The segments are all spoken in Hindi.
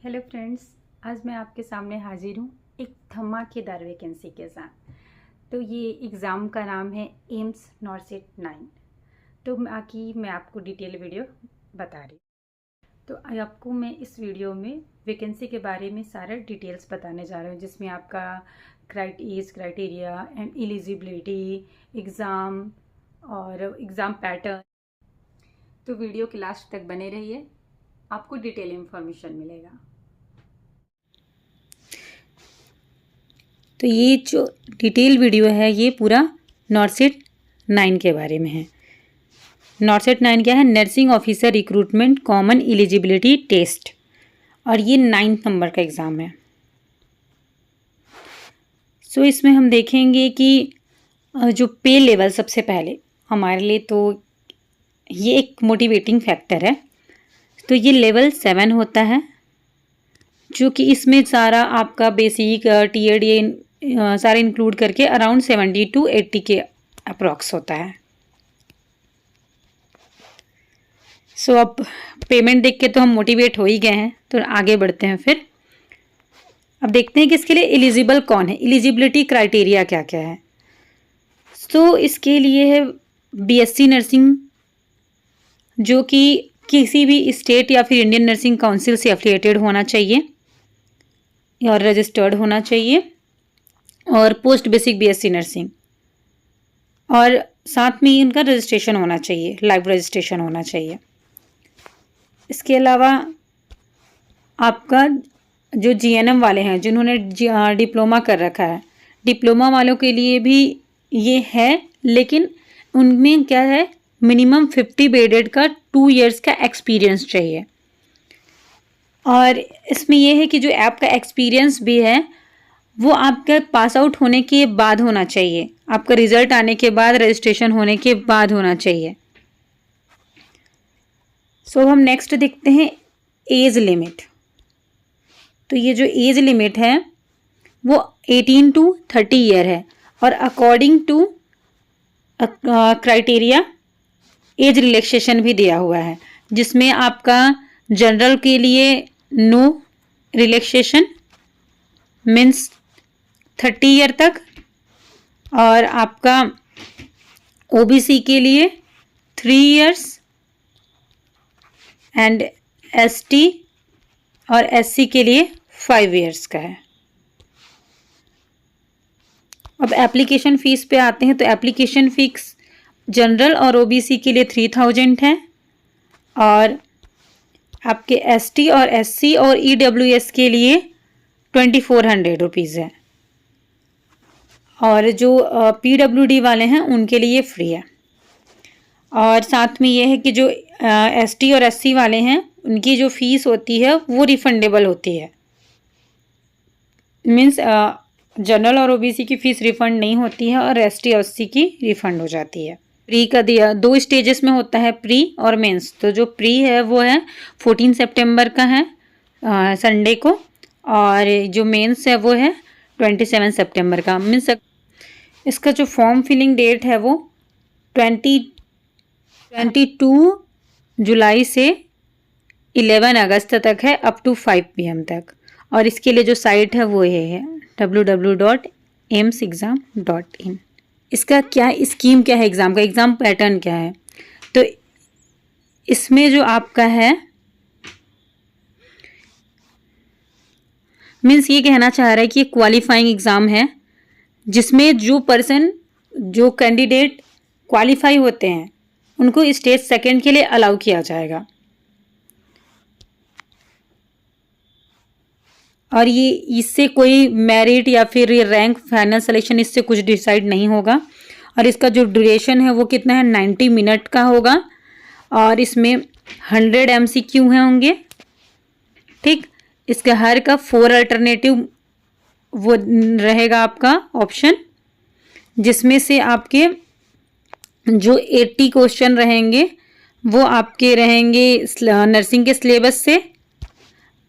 हेलो फ्रेंड्स, आज मैं आपके सामने हाजिर हूँ एक धमाकेदार वैकेंसी के साथ। तो ये एग्ज़ाम का नाम है एम्स नॉर्सेट 9। तो मैं आपको डिटेल वीडियो बता रही हूँ। तो आपको मैं इस वीडियो में वैकेंसी के बारे में सारा डिटेल्स बताने जा रही हूँ, जिसमें आपका age criteria and eligibility, exam और एग्ज़ाम पैटर्न। तो वीडियो के लास्ट तक बने रहिए, आपको डिटेल इन्फॉर्मेशन मिलेगा। तो ये जो डिटेल वीडियो है ये पूरा नॉर्सेट 9 के बारे में है। नॉर्सेट 9 क्या है? Nursing officer recruitment common eligibility test, और ये 9 नंबर का एग्ज़ाम है। सो इसमें हम देखेंगे कि जो पे लेवल सबसे पहले हमारे लिए, तो ये एक मोटिवेटिंग फैक्टर है। तो ये लेवल 7 होता है, जो कि इसमें सारा आपका बेसिक टीएड ये सारा इंक्लूड करके अराउंड 70 to 80 के अप्रॉक्स होता है। सो अब पेमेंट देख के तो हम मोटिवेट हो ही गए हैं, तो आगे बढ़ते हैं। फिर अब देखते हैं कि इसके लिए एलिजिबल कौन है, एलिजिबिलिटी क्राइटेरिया क्या क्या है। तो इसके लिए है बीएससी नर्सिंग, जो कि किसी भी स्टेट या फिर इंडियन नर्सिंग काउंसिल से एफिलिएटेड होना चाहिए और रजिस्टर्ड होना चाहिए, और पोस्ट बेसिक बीएससी नर्सिंग, और साथ में ही इनका रजिस्ट्रेशन होना चाहिए, लाइव रजिस्ट्रेशन होना चाहिए। इसके अलावा आपका जो जीएनएम वाले हैं, जिन्होंने डिप्लोमा कर रखा है, डिप्लोमा वालों के लिए भी ये है, लेकिन उनमें क्या है, मिनिमम 50 बेडेड का 2 इयर्स का एक्सपीरियंस चाहिए। और इसमें यह है कि जो आपका एक्सपीरियंस भी है वो आपका पास आउट होने के बाद होना चाहिए, आपका रिजल्ट आने के बाद, रजिस्ट्रेशन होने के बाद होना चाहिए। सो हम नेक्स्ट देखते हैं एज लिमिट। तो ये जो एज लिमिट है वो 18 to 30 ईयर है, और according to criteria age relaxation भी दिया हुआ है, जिसमें आपका जनरल के लिए नो रिलैक्सेशन मीन्स 30 ईयर तक, और आपका ओबीसी के लिए 3 इयर्स, एंड एसटी और एससी के लिए 5 इयर्स का है। अब एप्लीकेशन फ़ीस पे आते हैं। तो एप्लीकेशन फ़ीस जनरल और ओबीसी के लिए 3000 है, और आपके एसटी और एससी और ईडब्ल्यूएस के लिए 2400 रुपीज़ है, और जो पीडब्ल्यूडी वाले हैं उनके लिए फ्री है। और साथ में ये है कि जो एसटी और एससी वाले हैं उनकी जो फीस होती है वो रिफंडेबल होती है, मीन्स जनरल और ओबीसी की फ़ीस रिफ़ंड नहीं होती है, और एसटी और एससी की रिफ़ंड हो जाती है। प्री का दिया 2 स्टेजेस में होता है, प्री और मेंस। तो जो प्री है वो है 14 सितंबर का है संडे को, और जो मेंस है वो है 27 सितंबर का। मीन्स इसका जो फॉर्म फिलिंग डेट है वो 22 जुलाई से 11 अगस्त तक है, अप टू 5 PM तक। और इसके लिए जो साइट है वो ये है www.aimsexam.in। इसका क्या स्कीम क्या है, एग्ज़ाम का एग्ज़ाम पैटर्न क्या है। तो इसमें जो आपका है, मीन्स ये कहना चाह रहा है कि ये क्वालिफाइंग एग्ज़ाम है, जिसमें जो कैंडिडेट क्वालिफाई होते हैं उनको स्टेज सेकंड के लिए अलाउ किया जाएगा। और ये इससे कोई मेरिट या फिर रैंक फाइनल सिलेक्शन इससे कुछ डिसाइड नहीं होगा। और इसका जो ड्यूरेशन है वो कितना है, 90 मिनट का होगा, और इसमें 100 MCQ होंगे। ठीक, इसका हर का 4 अल्टरनेटिव वो रहेगा आपका ऑप्शन, जिसमें से आपके जो 80 क्वेश्चन रहेंगे वो आपके रहेंगे नर्सिंग के सिलेबस से,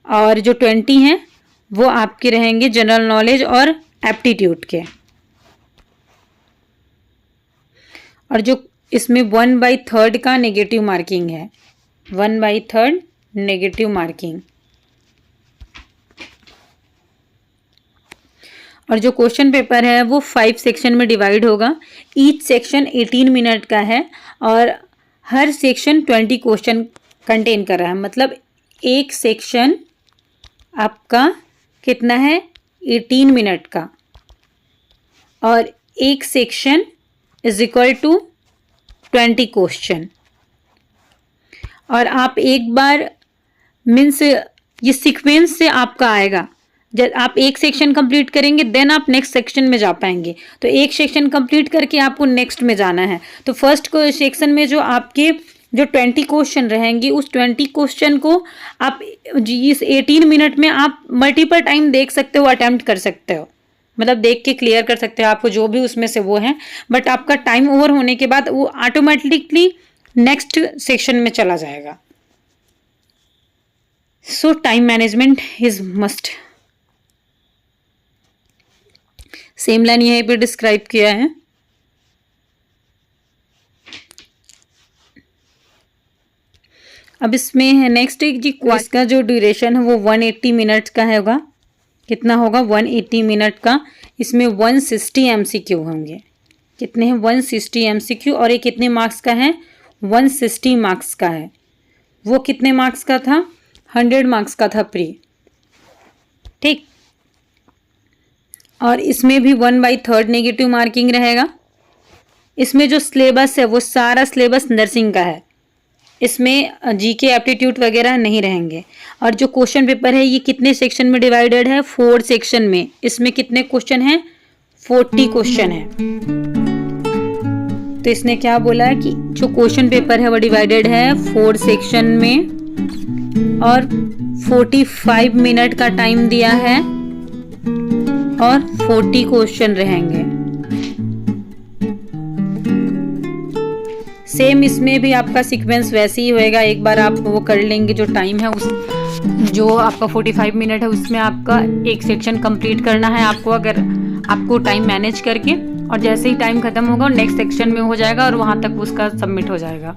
और जो 20 हैं वो आपके रहेंगे जनरल नॉलेज और एप्टीट्यूड के। और जो इसमें 1/3 का नेगेटिव मार्किंग है, 1/3 नेगेटिव मार्किंग। और जो क्वेश्चन पेपर है वो 5 सेक्शन में डिवाइड होगा। ईच सेक्शन 18 मिनट का है और हर सेक्शन 20 क्वेश्चन कंटेन कर रहा है। मतलब एक सेक्शन आपका कितना है, 18 मिनट का, और एक section is equal to 20 question. और आप एक बार मीन्स ये सीक्वेंस से आपका आएगा। जब आप एक सेक्शन कंप्लीट करेंगे देन आप नेक्स्ट सेक्शन में जा पाएंगे। तो एक सेक्शन कंप्लीट करके आपको नेक्स्ट में जाना है। तो फर्स्ट सेक्शन में जो आपके जो 20 क्वेश्चन रहेंगे उस 20 क्वेश्चन को आप इस 18 मिनट में आप मल्टीपल टाइम देख सकते हो, अटेम्प्ट कर सकते हो, मतलब देख के क्लियर कर सकते हो आपको जो भी उसमें से वो है। बट आपका टाइम ओवर होने के बाद वो ऑटोमेटिकली नेक्स्ट सेक्शन में चला जाएगा। सो time management is must. Same line यहीं पे डिस्क्राइब किया है। अब इसमें है नेक्स्ट एक जी, इसका जो ड्यूरेशन है वो 180 मिनट्स का होगा। कितना होगा, 180 मिनट का। इसमें 160 MCQ होंगे। कितने हैं, 160 MCQ। और ये कितने मार्क्स का है, 160 मार्क्स का है। वो कितने मार्क्स का था, 100 मार्क्स का था प्री, ठीक। और इसमें भी 1/3 नेगेटिव मार्किंग रहेगा। इसमें जो सिलेबस है वो सारा सिलेबस नर्सिंग का है। इसमें जीके एप्टीट्यूड वगैरह नहीं रहेंगे। और जो क्वेश्चन पेपर है ये कितने सेक्शन में डिवाइडेड है, 4 सेक्शन में। इसमें कितने क्वेश्चन हैं, 40 क्वेश्चन है। तो इसने क्या बोला है कि जो क्वेश्चन पेपर है वो डिवाइडेड है 4 सेक्शन में और 45 मिनट का टाइम दिया है और 40 क्वेश्चन रहेंगे। सेम इसमें भी आपका सीक्वेंस वैसे ही होएगा। एक बार आप वो कर लेंगे, जो टाइम है उस जो आपका 45 मिनट है उसमें आपका एक सेक्शन कंप्लीट करना है आपको, अगर आपको टाइम मैनेज करके। और जैसे ही टाइम खत्म होगा नेक्स्ट सेक्शन में हो जाएगा और वहां तक उसका सबमिट हो जाएगा।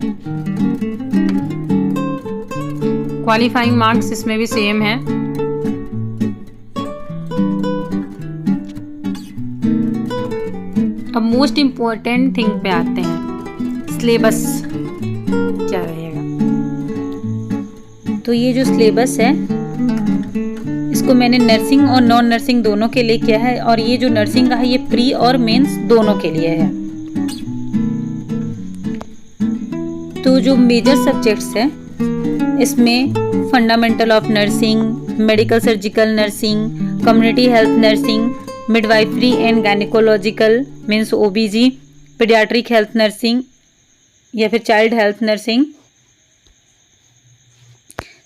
क्वालिफाइंग मार्क्स इसमें भी सेम है। अब मोस्ट इम्पोर्टेंट थिंग पे आते हैं, सिलेबस क्या रहेगा। तो ये जो सिलेबस है इसको मैंने नर्सिंग और नॉन नर्सिंग दोनों के लिए किया है। और ये जो नर्सिंग का है ये प्री और मेंस दोनों के लिए है। तो जो मेजर सब्जेक्ट्स है इसमें fundamental of nursing, medical surgical nursing, community health nursing, midwifery and gynaecological means ओबीजी, paediatric health nursing या फिर child health nursing,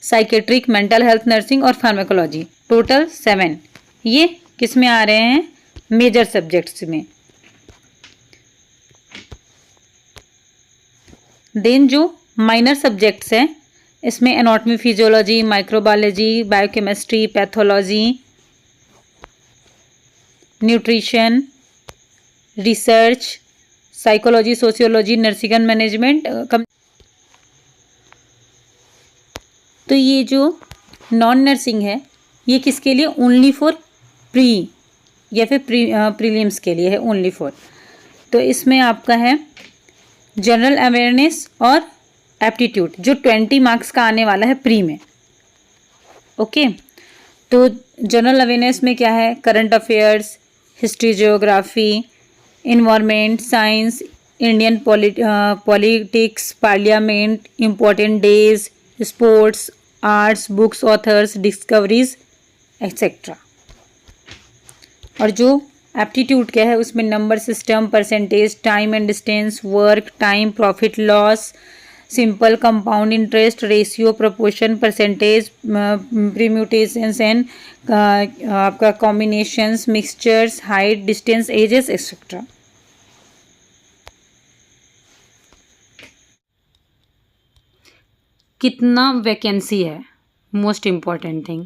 psychiatric mental health nursing और फार्माकोलॉजी, टोटल 7। ये किस में आ रहे हैं, मेजर सब्जेक्ट्स में। देन जो माइनर सब्जेक्ट्स हैं इसमें anatomy, physiology, microbiology, biochemistry, pathology, nutrition, research, psychology, sociology, nursing and management. तो ये जो नॉन नर्सिंग है ये किसके लिए, ओनली फॉर प्री या फिर प्रीलिम्स के लिए है, ओनली फॉर। तो इसमें आपका है जनरल अवेयरनेस और एप्टीट्यूड जो 20 मार्क्स का आने वाला है प्री में। ओके, तो जनरल अवेयरनेस में क्या है, current affairs, history, geography, environment science, Indian politics, parliament, important days, sports, arts, books, authors, discoveries etcetera. और जो एप्टीट्यूड क्या है उसमें number system, percentage, time and distance, work, time, profit loss, simple, compound interest, ratio, proportion, percentage, permutations and आपका combinations, mixtures, height, distance, ages etcetera. कितना वैकेंसी है, मोस्ट इम्पॉर्टेंट थिंग।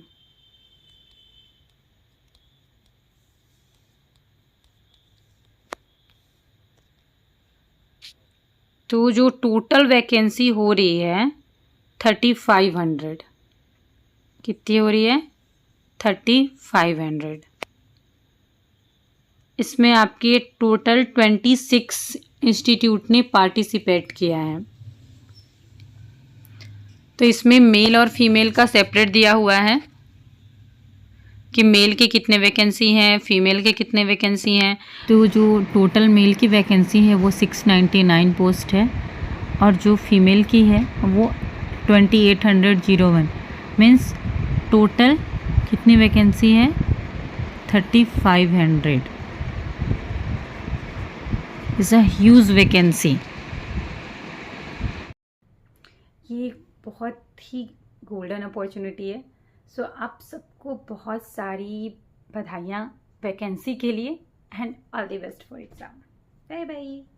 तो जो टोटल वैकेंसी हो रही है 3500, कितनी हो रही है, 3500। इसमें आपके टोटल 26 इंस्टीट्यूट ने पार्टिसिपेट किया है। तो इसमें मेल और फीमेल का सेपरेट दिया हुआ है कि मेल के कितने वैकेंसी हैं, फीमेल के कितने वैकेंसी हैं। तो जो टोटल मेल की वैकेंसी है वो 699 पोस्ट है और जो फीमेल की है वो 2801 मीन्स टोटल कितनी वैकेंसी है 3500 इज़ अ ह्यूज वैकेंसी। ये बहुत ही गोल्डन अपॉर्चुनिटी है। सो आप सबको बहुत सारी बधाइयाँ वैकेंसी के लिए and all the best for exam. Bye bye.